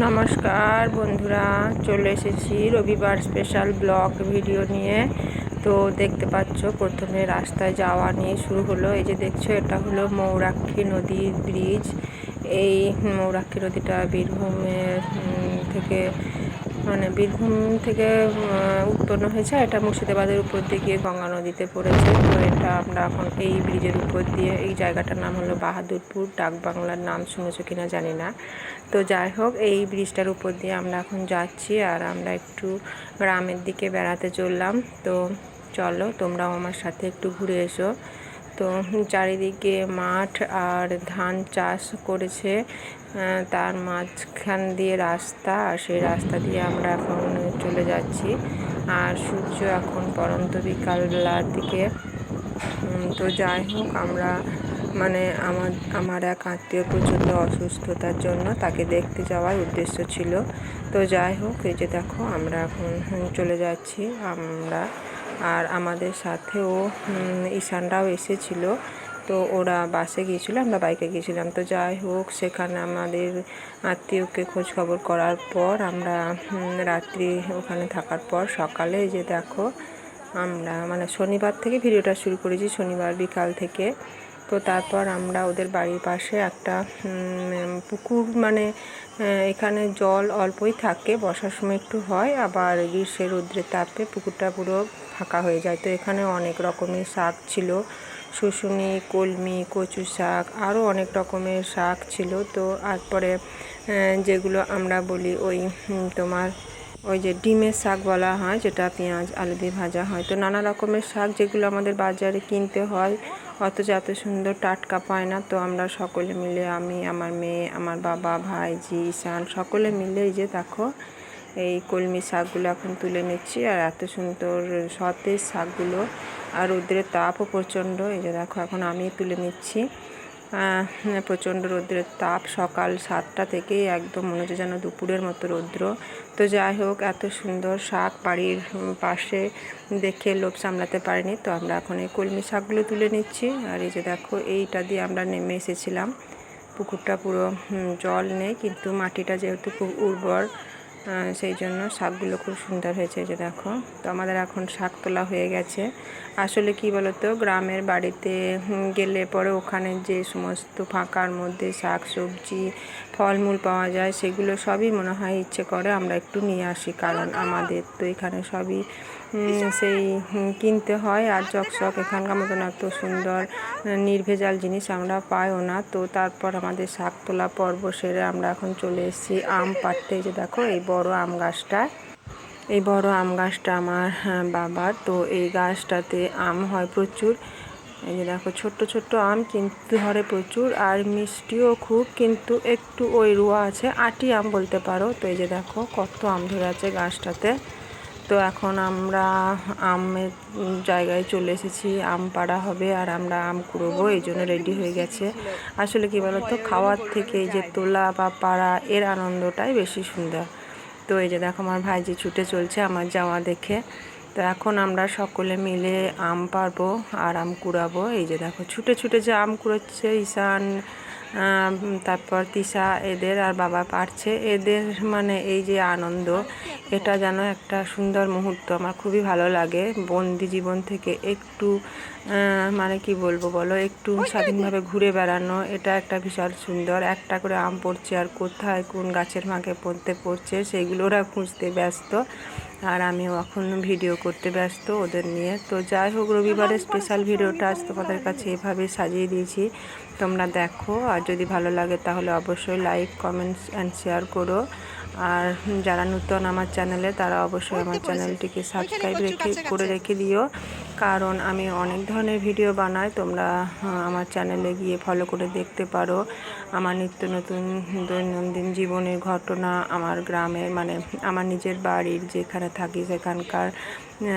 নমস্কার বন্ধুরা, চলে এসেছি রবিবার স্পেশাল ব্লগ ভিডিও নিয়ে। তো দেখতে পাচ্ছ প্রথমে রাস্তায় যাওয়া নিয়ে শুরু হলো। এই যে দেখছো, এটা হলো ময়ূরাক্ষী নদীর ব্রিজ। এই ময়ূরাক্ষী নদীটা বীরভূমের থেকে বীরভূম থেকে উৎপন্ন হয়েছে। এটা মুর্শিদাবাদের উপর দিয়ে গিয়ে গঙ্গা নদীতে পড়েছে। তো এটা আমরা এখন এই ব্রিজের উপর দিয়ে, এই জায়গাটার নাম হলো বাহাদুরপুর, ডাক বাংলার নাম শুনেছো কিনা জানি না। তো যাই হোক, এই ব্রিজটার উপর দিয়ে আমরা এখন যাচ্ছি আর আমরা একটু গ্রামের দিকে বেড়াতে চললাম। তো চলো তোমরাও আমার সাথে একটু ঘুরে এসো। তো চারিদিকে মাঠ আর ধান চাষ করেছে, তার মাঝখান দিয়ে রাস্তা, আর সেই রাস্তা দিয়ে আমরা এখন চলে যাচ্ছি। আর সূর্য এখন পড়ন্ত বিকালবেলার দিকে। তো যাই হোক, আমরা আমার এক আত্মীয় প্রচণ্ড অসুস্থতার জন্য তাকে দেখতে যাওয়ার উদ্দেশ্য ছিল। তো যাই হোক, এই যে দেখো আমরা এখন চলে যাচ্ছি আমরা। আর আমাদের সাথেও ঈশানরাও এসেছিল। তো ওরা বাসে গিয়েছিলো, আমরা বাইকে গিয়েছিলাম। তো যাই হোক, সেখানে আমাদের আত্মীয়কে খোঁজ খবর করার পর আমরা রাত্রি ওখানে থাকার পর সকালে এই যে দেখো, আমরা শনিবার থেকে ভিডিওটা শুরু করেছি, শনিবার বিকাল থেকে। তো তারপর আমরা ওদের বাড়ির পাশে একটা পুকুর, এখানে জল অল্পই থাকে, বর্ষার সময় একটু হয়, আবার গ্রীষ্মের রৌদ্রের তাপে পুকুরটা পুরো ফাঁকা হয়ে যায়। তো এখানে অনেক রকমের শাক ছিল, শুশুনি, কলমি, কচু শাক, আরও অনেক রকমের শাক ছিল। তো তারপরে যেগুলো আমরা বলি ওই যে ডিমের শাক বলা হয়, যেটা পেঁয়াজ আলু দিয়ে ভাজা হয়। তো নানা রকমের শাক যেগুলো আমাদের বাজারে কিনতে হয়, অথচ এত সুন্দর টাটকা পায় না। তো আমরা সকলে মিলে, আমি, আমার মেয়ে, আমার বাবা, ভাইজি, ঈশান, সকলে মিলে এই যে দেখো এই কলমি শাকগুলো এখন তুলে নিচ্ছি। আর এত সুন্দর সতেজ শাকগুলো, আর রৌদ্রের তাপও প্রচণ্ড। এই যে দেখো এখন আমি তুলে নিচ্ছি। প্রচণ্ড রৌদ্রের তাপ, সকাল 7টা থেকেই একদম মনে হচ্ছে যেন দুপুরের মতো রৌদ্র। তো যাই হোক, এত সুন্দর শাক বাড়ির পাশে দেখে লোভ সামলাতে পারিনি। তো আমরা এখন এই কলমি শাকগুলো তুলে নিচ্ছি। আর এই যে দেখো, এইটা দিয়ে আমরা নেমে এসেছিলাম। পুকুরটা পুরো জল নেই, কিন্তু মাটিটা যেহেতু খুব উর্বর, সেই জন্য শাকগুলো খুব সুন্দর হয়েছে। এই যে দেখো, তো আমাদের এখন শাক তোলা হয়ে গেছে। আসলে কি বলতো, গ্রামের বাড়িতে গেলে পরে ওখানে যে সমস্ত ফাঁকার মধ্যে শাক সবজি ফলমূল পাওয়া যায়, সেগুলো সবই মনে হয় ইচ্ছে করে আমরা একটু নিয়ে আসি, কারণ আমাদের তো এখানে সবই সেই কিনতে হয়। আর চকচক এখানকার মতন এত সুন্দর নির্ভেজাল জিনিস আমরা পাইও না। তো তারপর আমাদের শাক তোলা পর্ব সেরে আমরা এখন চলে এসেছি আম পাড়তে। যে দেখো, এই বড় আম গাছটা আমার বাবার। তো এই গাছটাতে আম হয় প্রচুর। এই যে দেখো, ছোট্ট ছোট্ট আম, কিন্তু ধরে প্রচুর, আর মিষ্টিও খুব, কিন্তু একটু ওই রোয়া আছে, আটি আম বলতে পারো। তো এই যে দেখো কত আম ধরে আছে গাছটাতে। তো এখন আমরা আমের জায়গায় চলে এসেছি, আম পাড়া হবে আর আমরা আম কুড়োবো, এই জন্য রেডি হয়ে গেছে। আসলে কি বলতো, খাওয়ার থেকে এই যে তোলা বা পাড়া, এর আনন্দটাই বেশি সুন্দর। তো এই যে দেখো, আমার ভাইজি ছুটে চলছে আমার যাওয়া দেখে। তো এখন আমরা সকলে মিলে আম পাড়বো আর আম কুড়াবো। এই যে দেখো, ছুটে ছুটে যে আম কুড়োচ্ছে ঈশান, তারপর তিশা, এদের আর বাবা পারছে এদের। এই যে আনন্দ, এটা যেন একটা সুন্দর মুহূর্ত। আমার খুবই ভালো লাগে বন্দি জীবন থেকে একটু কি বলবো বলো, একটু স্বাধীনভাবে ঘুরে বেড়ানো। এটা একটা বিশাল সুন্দর। একটা করে আম পড়ছে, আর কোথায় কোন গাছের ফাঁকে পড়ছে সেইগুলো ওরা খুঁজতে ব্যস্ত, আর আমিও এখন ভিডিও করতে ব্যস্ত ওদের নিয়ে। তো যাই হোক, রবিবারের স্পেশাল ভিডিওটা আজ তোমাদের কাছে এভাবেই সাজিয়ে দিয়েছি, তোমরা দেখো। আর যদি ভালো লাগে তাহলে অবশ্যই লাইক, কমেন্টস অ্যান্ড শেয়ার করো। আর যারা নতুন আমার চ্যানেলে, তারা অবশ্যই আমার চ্যানেলটিকে সাবস্ক্রাইব করে রেখে দিও, কারণ আমি অনেক ধরনের ভিডিও বানাই। তোমরা আমার চ্যানেলে গিয়ে ফলো করে দেখতে পারো আমার নিত্য নতুন দৈনন্দিন জীবনের ঘটনা, আমার গ্রামের আমার নিজের বাড়ির যেখানে থাকি সেখানকার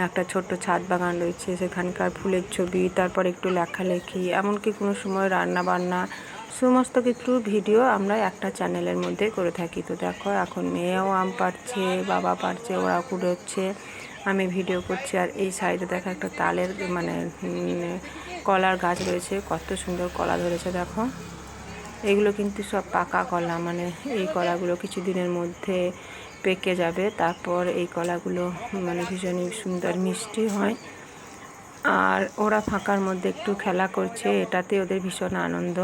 একটা ছোট্ট ছাদ বাগান রয়েছে, সেখানকার ফুলের ছবি, তারপর একটু লেখালেখি, এমনকি কোনো সময় রান্না বান্না, সমস্ত কিছু ভিডিও আমরা একটা চ্যানেলের মধ্যে করে থাকি। তো দেখো, এখন মেয়েও আম পাড়ছে, বাবা পাড়ছে, ওরা কুড়োচ্ছে, আমি ভিডিও করছি। আর এই সাইডে দেখো একটা তালের কলার গাছ রয়েছে, কত সুন্দর কলা ধরেছে দেখো। এগুলো কিন্তু সব পাকা কলা, মানে এই কলাগুলো কিছুদিনের মধ্যে পেকে যাবে। তারপর এই কলাগুলো মানে ভীষণই সুন্দর মিষ্টি হয়। আর ওরা ফাঁকার মধ্যে একটু খেলা করছে, এটাতে ওদের ভীষণ আনন্দ।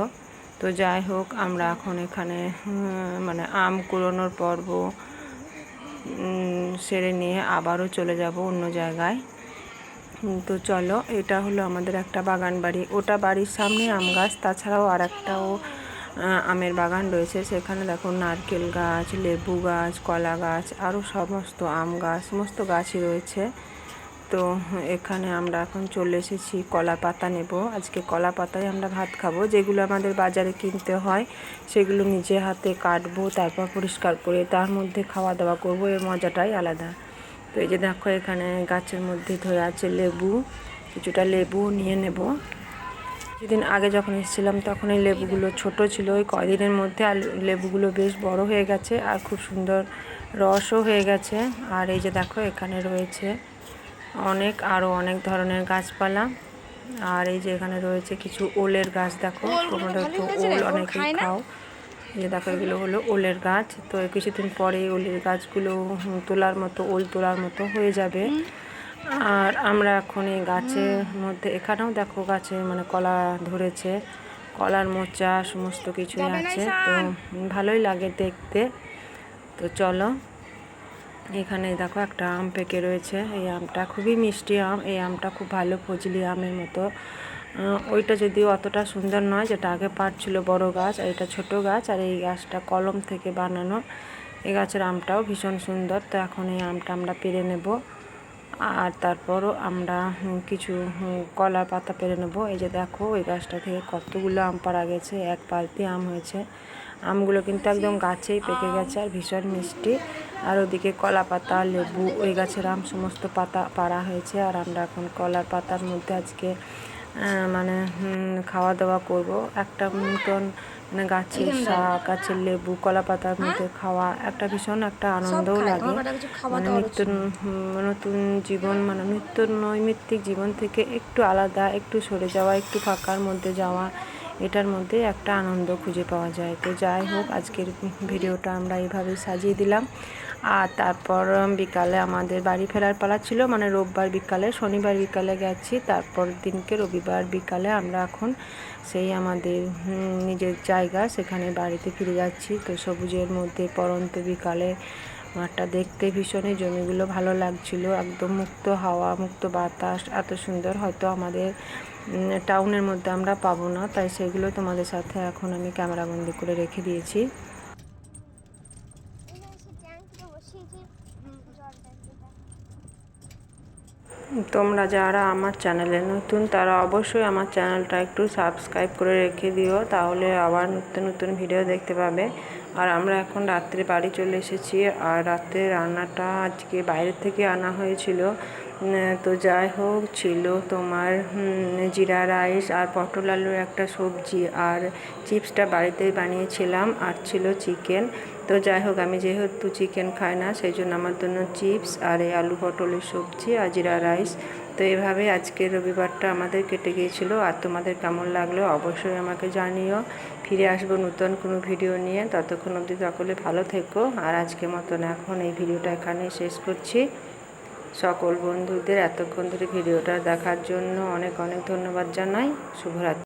তো যাই হোক, আমরা এখন এখানে মানে আম কুড়োনোর পর্ব সেরে নিয়ে আবারও চলে যাব অন্য জায়গায়। তো চলো, এটা হলো আমাদের একটা বাগান বাড়ি। ওটা বাড়ির সামনে আম গাছ, তাছাড়াও আর একটাও আমের বাগান রয়েছে। সেখানে দেখো নারকেল গাছ, লেবু গাছ, কলা গাছ, আরও সমস্ত আম গাছ, সমস্ত গাছই রয়েছে। তো এখানে আমরা এখন চলে এসেছি কলা পাতা নেব। আজকে কলা পাতায় আমরা ভাত খাবো। যেগুলো আমাদের বাজারে কিনতে হয় সেগুলো নিজে হাতে কাটবো, তারপর পরিষ্কার করে তার মধ্যে খাওয়া দাওয়া করবো। এর মজাটাই আলাদা। তো এই যে দেখো, এখানে গাছের মধ্যে ধরে আছে লেবু, কিছুটা লেবু নিয়ে নেব। কিছুদিন আগে যখন এসেছিলাম তখন এই লেবুগুলো ছোট ছিল, ওই কদিনের মধ্যে আর লেবুগুলো বেশ বড় হয়ে গেছে আর খুব সুন্দর রসও হয়ে গেছে। আর এই যে দেখো, এখানে রয়েছে আরও অনেক ধরনের গাছপালা। আর এই যে এখানে রয়েছে কিছু ওলের গাছ। দেখো, তোমরা তো ওল অনেকেই খাও। এই যে দেখো, এগুলো হলো ওলের গাছ। তো কিছুদিন পরে ওলের গাছগুলো ওল তোলার মতো হয়ে যাবে। আর আমরা এখন এই গাছের মধ্যে, এখানেও দেখো গাছে মানে কলা ধরেছে, কলার মোচা সমস্ত কিছুই আছে। তো ভালোই লাগে দেখতে। তো চলো, এখানে দেখো একটা আম পেকে রয়েছে। এই আমটা খুবই মিষ্টি আম। এই আমটা খুব ভালো ফজলি আমের মতো। ওইটা যদিও অতটা সুন্দর নয়, যেটা আগে পাড়ছিল বড় গাছ, আর এটা ছোট গাছ। আর এই গাছটা কলম থেকে বানানো। এই গাছের আমটাও ভীষণ সুন্দর। তো এখন এই আমটা আমরা পেরে নেব, আর তারপরও আমরা কিছু কলা পাতা পেরে নেব। এই যে দেখো, ওই গাছটা থেকে কতগুলো আম পাড়া গেছে, এক বালতি আম হয়েছে। আমগুলো কিন্তু একদম গাছেই পেকে গেছে আর ভীষণ মিষ্টি। আর ওদিকে কলা পাতা, লেবু, ওই গাছের আম সমস্ত পাতা পাড়া হয়েছে। আর আমরা এখন কলার পাতার মধ্যে আজকে মানে খাওয়া দাওয়া করব। একটা নতুন মানে গাছের শাক, গাছের লেবু, কলা পাতার মধ্যে খাওয়া একটা ভীষণ একটা আনন্দও লাগে। মানে নতুন জীবন, মানে নিত্য নৈমিত্তিক জীবন থেকে একটু আলাদা, একটু সরে যাওয়া, একটু ফাঁকার মধ্যে যাওয়া, এটার মধ্যে একটা আনন্দ খুঁজে পাওয়া যায়। তো যাই হোক, আজকের ভিডিওটা আমরা এইভাবেই সাজিয়ে দিলাম। আর তারপর বিকালে আমাদের বাড়ি ফেরার পালা ছিল, মানে রোববার বিকালে, শনিবার বিকালে গেছি। তারপর দিনকে রবিবার বিকালে আমরা এখন সেই আমাদের নিজের জায়গা, সেখানে বাড়িতে ফিরে যাচ্ছি। তো সবুজের মধ্যে পড়ন্ত বিকালে মাঠটা দেখতে ভীষণই, জমিগুলো ভালো লাগছিল, একদম মুক্ত হাওয়া, মুক্ত বাতাস, এত সুন্দর হয়তো আমাদের টাউনের মধ্যে আমরা পাবো না। তাই সেগুলো তোমাদের সাথে এখন আমি ক্যামেরাবন্দি করে রেখে দিয়েছি। তোমরা যারা আমার চ্যানেলে নতুন তারা অবশ্যই আমার চ্যানেলটা একটু সাবস্ক্রাইব করে রেখে দিও, তাহলে আবার নতুন নতুন ভিডিও দেখতে পাবে। আর আমরা এখন রাত্রে বাড়ি চলে এসেছি। আর রাত্রে রান্নাটা আজকে বাইরে থেকে আনা হয়েছিল। তো যাই হোক, ছিল তোমার জিরা রাইস আর পটল আলুর একটা সবজি, আর চিপসটা বাড়িতেই বানিয়েছিলাম, আর ছিল চিকেন। তো যাই হোক, আমি যেহেতু চিকেন খাই না, সেই জন্য আমার জন্য চিপস আর এই আলু পটলের সবজি আর জিরা রাইস। তো এভাবে আজকের রবিবারটা আমাদের কেটে গিয়েছিল। আর তোমাদের কেমন লাগলো অবশ্যই আমাকে জানিও। ফিরে আসবো নতুন কোনো ভিডিও নিয়ে। ততক্ষণ অবধি সকলে ভালো থেকো। আর আজকের মতন এখন এই ভিডিওটা এখানেই শেষ করছি। সকল বন্ধুদের এতক্ষণ ধরে ভিডিওটা দেখার জন্য অনেক অনেক ধন্যবাদ জানাই। শুভরাত্রি।